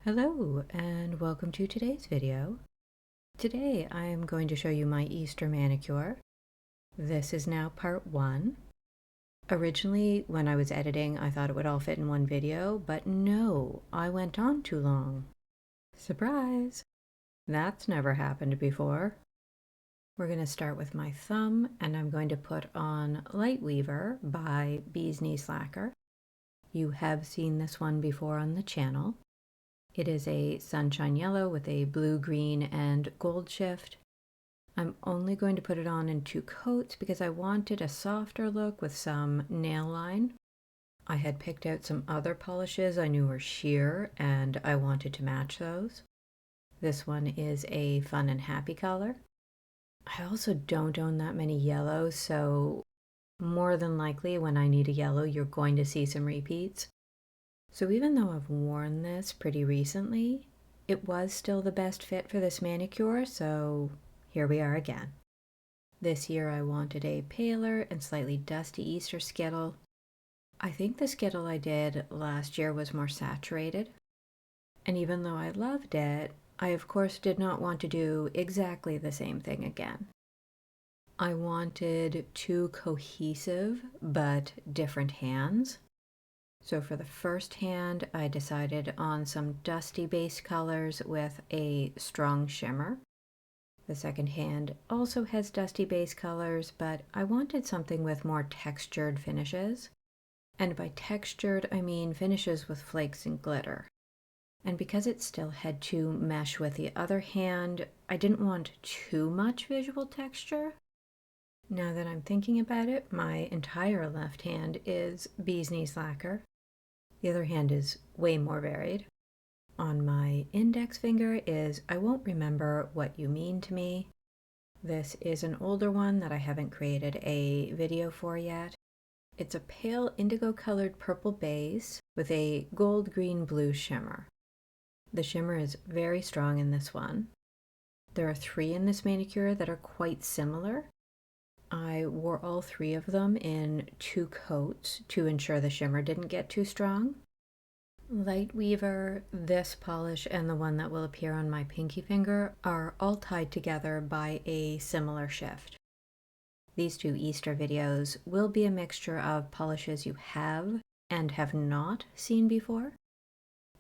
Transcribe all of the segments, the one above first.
Hello and welcome to today's video. Today I am going to show you my Easter manicure. This is now part 1. Originally when I was editing I thought it would all fit in one video, but no, I went on too long. Surprise! That's never happened before. We're going to start with my thumb and I'm going to put on Lightweaver by Lacquer. You have seen this one before on the channel. It is a sunshine yellow with a blue, green, and gold shift. I'm only going to put it on in 2 coats because I wanted a softer look with some nail line. I had picked out some other polishes I knew were sheer and I wanted to match those. This one is a fun and happy color. I also don't own that many yellows, so more than likely when I need a yellow you're going to see some repeats. So even though I've worn this pretty recently, it was still the best fit for this manicure, so here we are again. This year I wanted a paler and slightly dusty Easter Skittle. I think the Skittle I did last year was more saturated, and even though I loved it, I of course did not want to do exactly the same thing again. I wanted 2 cohesive but different hands. So for the first hand, I decided on some dusty base colors with a strong shimmer. The second hand also has dusty base colors, but I wanted something with more textured finishes. And by textured, I mean finishes with flakes and glitter. And because it still had to mesh with the other hand, I didn't want too much visual texture. Now that I'm thinking about it, my entire left hand is Lacquer. The other hand is way more varied. On my index finger is I won't remember what you mean to me. This is an older one that I haven't created a video for yet. It's a pale indigo colored purple base with a gold green blue shimmer. The shimmer is very strong in this one. There are 3 in this manicure that are quite similar. I wore all 3 of them in 2 coats to ensure the shimmer didn't get too strong. Lightweaver, this polish, and the one that will appear on my pinky finger are all tied together by a similar shift. These 2 Easter videos will be a mixture of polishes you have and have not seen before.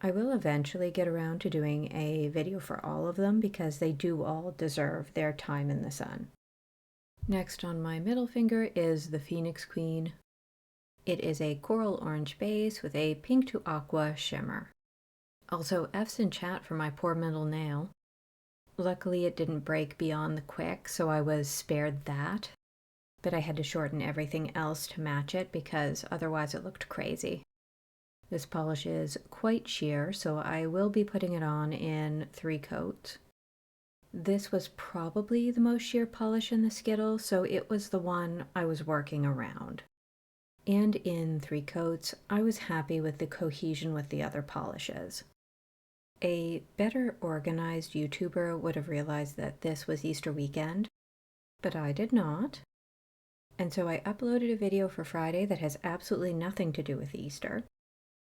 I will eventually get around to doing a video for all of them because they do all deserve their time in the sun. Next on my middle finger is the Phoenix Queen. It is a coral orange base with a pink to aqua shimmer. Also F's in chat for my poor middle nail. Luckily it didn't break beyond the quick, so I was spared that. But I had to shorten everything else to match it because otherwise it looked crazy. This polish is quite sheer, so I will be putting it on in 3 coats. This was probably the most sheer polish in the Skittle, so it was the one I was working around. And in 3 coats, I was happy with the cohesion with the other polishes. A better organized YouTuber would have realized that this was Easter weekend, but I did not. And so I uploaded a video for Friday that has absolutely nothing to do with Easter,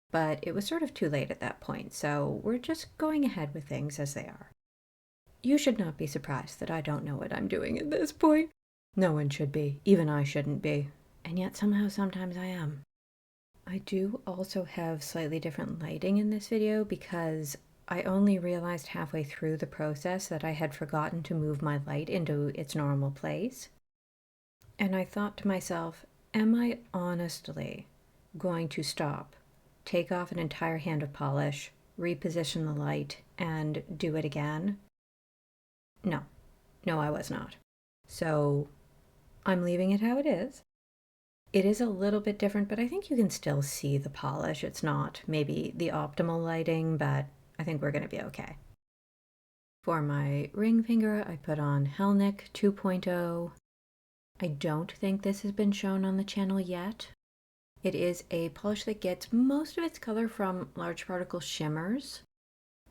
but it was sort of too late at that point, so we're just going ahead with things as they are. You should not be surprised that I don't know what I'm doing at this point. No one should be, even I shouldn't be. And yet somehow sometimes I am. I do also have slightly different lighting in this video because I only realized halfway through the process that I had forgotten to move my light into its normal place. And I thought to myself, am I honestly going to stop, take off an entire hand of polish, reposition the light, and do it again? No, I was not. So I'm leaving it how it is. It is a little bit different, but I think you can still see the polish. It's not maybe the optimal lighting, but I think we're going to be okay. For my ring finger, I put on Helnik 2.0. I don't think this has been shown on the channel yet. It is a polish that gets most of its color from large particle shimmers,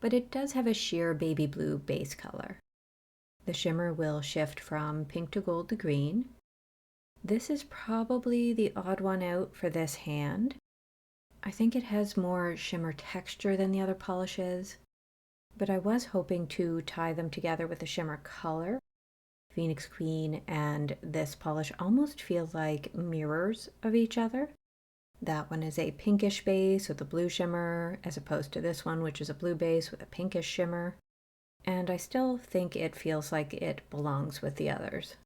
but it does have a sheer baby blue base color. The shimmer will shift from pink to gold to green. This is probably the odd one out for this hand. I think it has more shimmer texture than the other polishes. but I was hoping to tie them together with a shimmer color. Phoenix Queen and this polish almost feel like mirrors of each other. That one is a pinkish base with a blue shimmer, as opposed to this one, which is a blue base with a pinkish shimmer. And I still think it feels like it belongs with the others.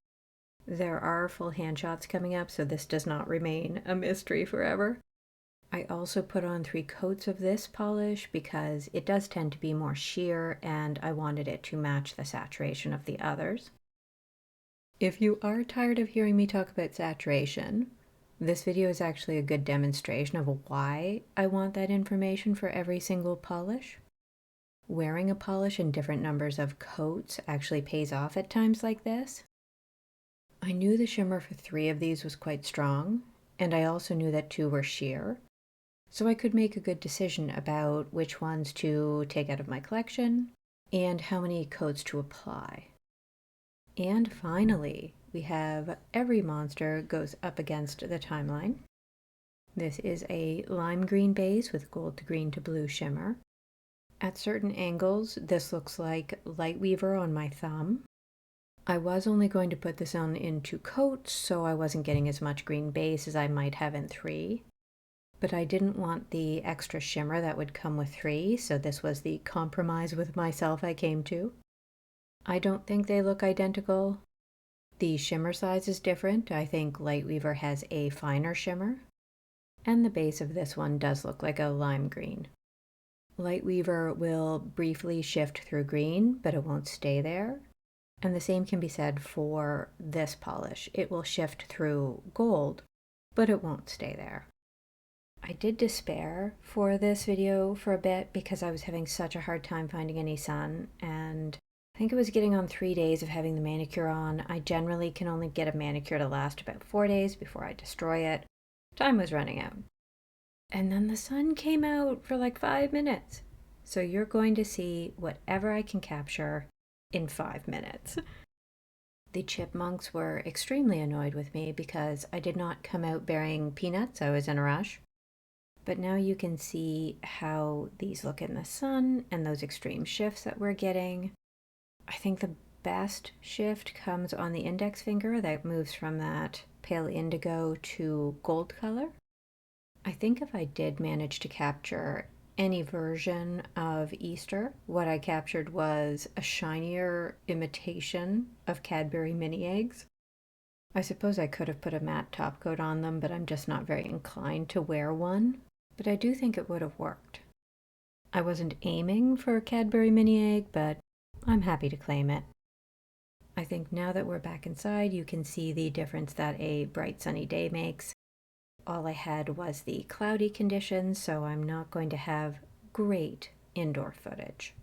There are full hand shots coming up, so this does not remain a mystery forever. I also put on 3 coats of this polish because it does tend to be more sheer and I wanted it to match the saturation of the others. If you are tired of hearing me talk about saturation, this video is actually a good demonstration of why I want that information for every single polish. Wearing a polish in different numbers of coats actually pays off at times like this. I knew the shimmer for 3 of these was quite strong, and I also knew that 2 were sheer, so I could make a good decision about which ones to take out of my collection and how many coats to apply. And finally, we have every monster goes up against the timeline. This is a lime green base with gold to green to blue shimmer. At certain angles, this looks like Lightweaver on my thumb. I was only going to put this on in 2 coats, so I wasn't getting as much green base as I might have in 3. But I didn't want the extra shimmer that would come with 3, so this was the compromise with myself I came to. I don't think they look identical. The shimmer size is different. I think Lightweaver has a finer shimmer, and the base of this one does look like a lime green. Lightweaver will briefly shift through green, but it won't stay there. And the same can be said for this polish. It will shift through gold, but it won't stay there. I did despair for this video for a bit because I was having such a hard time finding any sun, and I think it was getting on 3 days of having the manicure on. I generally can only get a manicure to last about 4 days before I destroy it. Time was running out. And then the sun came out for like 5 minutes. So you're going to see whatever I can capture in 5 minutes. The chipmunks were extremely annoyed with me because I did not come out bearing peanuts. I was in a rush. But now you can see how these look in the sun and those extreme shifts that we're getting. I think the best shift comes on the index finger that moves from that pale indigo to gold color. I think if I did manage to capture any version of Easter, what I captured was a shinier imitation of Cadbury mini eggs. I suppose I could have put a matte top coat on them, but I'm just not very inclined to wear one. But I do think it would have worked. I wasn't aiming for a Cadbury mini egg, but I'm happy to claim it. I think now that we're back inside, you can see the difference that a bright sunny day makes. All I had was the cloudy conditions, so I'm not going to have great indoor footage.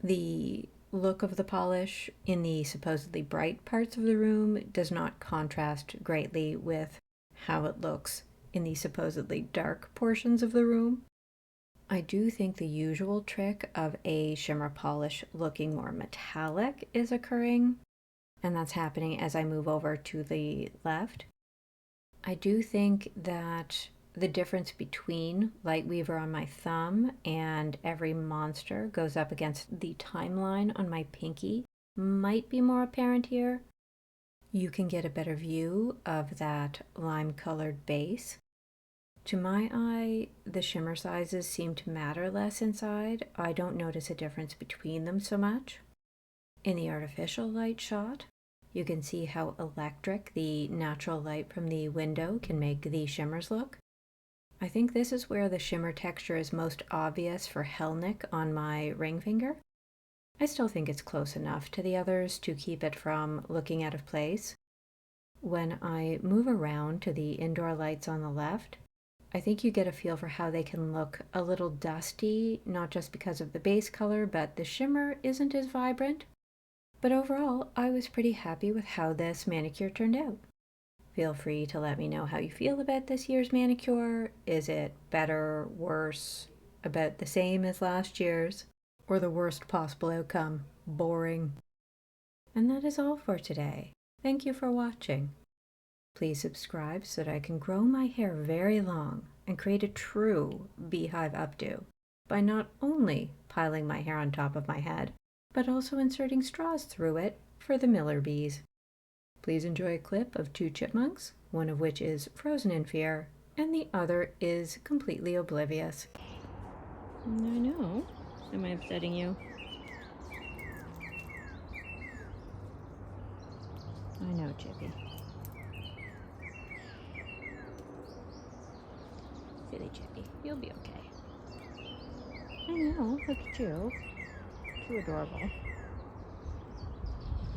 The look of the polish in the supposedly bright parts of the room does not contrast greatly with how it looks in the supposedly dark portions of the room. I do think the usual trick of a shimmer polish looking more metallic is occurring, and that's happening as I move over to the left. I do think that the difference between Lightweaver on my thumb and every monster goes up against the timeline on my pinky might be more apparent here. You can get a better view of that lime-colored base. To my eye, the shimmer sizes seem to matter less inside. I don't notice a difference between them so much. In the artificial light shot, you can see how electric the natural light from the window can make the shimmers look. I think this is where the shimmer texture is most obvious for Helnik on my ring finger. I still think it's close enough to the others to keep it from looking out of place. When I move around to the indoor lights on the left, I think you get a feel for how they can look a little dusty, not just because of the base color, but the shimmer isn't as vibrant. But overall, I was pretty happy with how this manicure turned out. Feel free to let me know how you feel about this year's manicure. Is it better, worse, about the same as last year's, or the worst possible outcome, boring? And that is all for today. Thank you for watching. Please subscribe so that I can grow my hair very long and create a true beehive updo. by not only piling my hair on top of my head, but also inserting straws through it for the miller bees. Please enjoy a clip of two chipmunks, one of which is frozen in fear, and the other is completely oblivious. I know. Am I upsetting you? I know, Chippy. Silly Chippy, you'll be okay. I know, look at you. Too adorable.